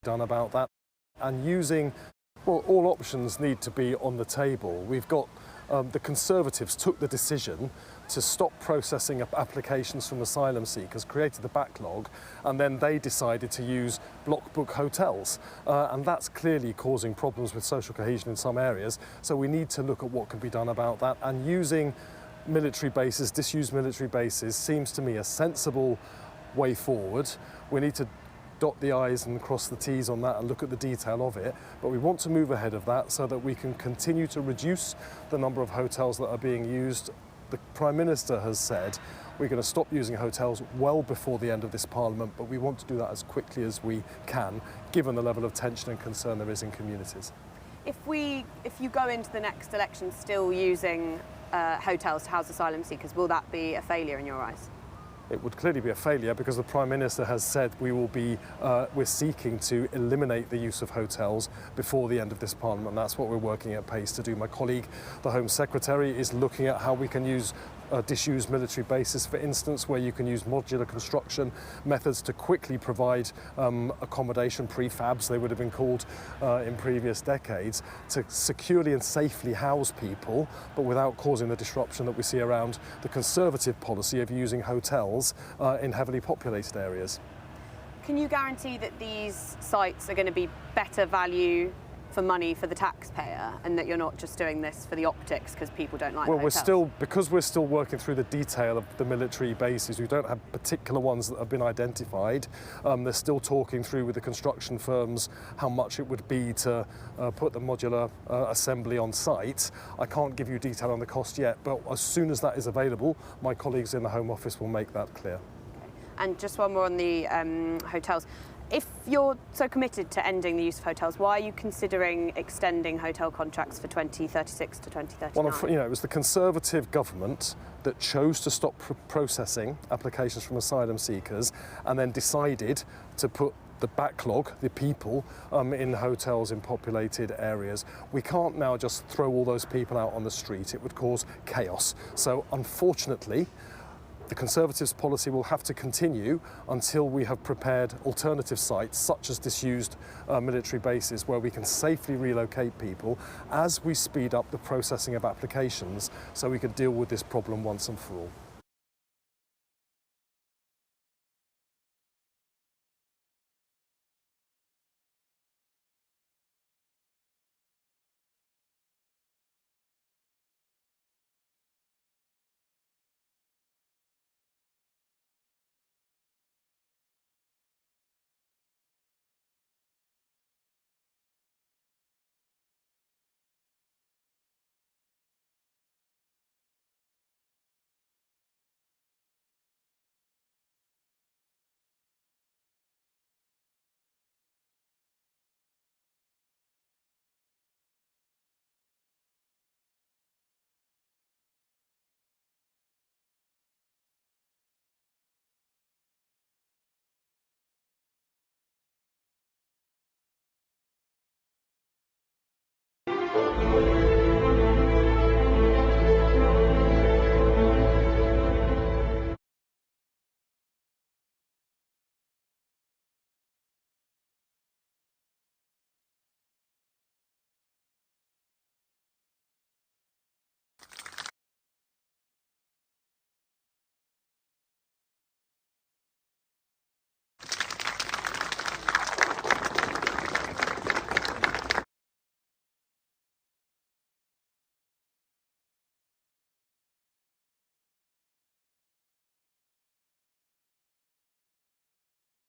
done about that, and using, well, all options need to be on the table. We've got the Conservatives took the decision to stop processing applications from asylum seekers, created the backlog, and then they decided to use block book hotels. And that's clearly causing problems with social cohesion in some areas. So we need to look at what can be done about that. And using military bases, disused military bases, seems to me a sensible way forward. We need to dot the I's and cross the T's on that and look at the detail of it. But we want to move ahead of that so that we can continue to reduce the number of hotels that are being used. The Prime Minister has said we're going to stop using hotels well before the end of this Parliament, but we want to do that as quickly as we can, given the level of tension and concern there is in communities. If you go into the next election still using hotels to house asylum seekers, will that be a failure in your eyes? It would clearly be a failure because the Prime Minister has said we're seeking to eliminate the use of hotels before the end of this Parliament. That's what we're working at pace to do. My colleague, the Home Secretary, is looking at how we can use disused military bases, for instance, where you can use modular construction methods to quickly provide accommodation, prefabs they would have been called in previous decades, to securely and safely house people, but without causing the disruption that we see around the Conservative policy of using hotels in heavily populated areas. Can you guarantee that these sites are going to be better value for money for the taxpayer, and that you're not just doing this for the optics because people don't like hotels? Because we're still working through the detail of the military bases, we don't have particular ones that have been identified. They're still talking through with the construction firms how much it would be to put the modular assembly on site. I can't give you detail on the cost yet, but as soon as that is available, my colleagues in the Home Office will make that clear. Okay. And just one more on the hotels. If you're so committed to ending the use of hotels, why are you considering extending hotel contracts for 2036 to 2039? Well, it was the Conservative government that chose to stop processing applications from asylum seekers and then decided to put the backlog, the people, in hotels in populated areas. We can't now just throw all those people out on the street. It would cause chaos. So unfortunately, the Conservatives' policy will have to continue until we have prepared alternative sites, such as disused military bases, where we can safely relocate people as we speed up the processing of applications so we can deal with this problem once and for all.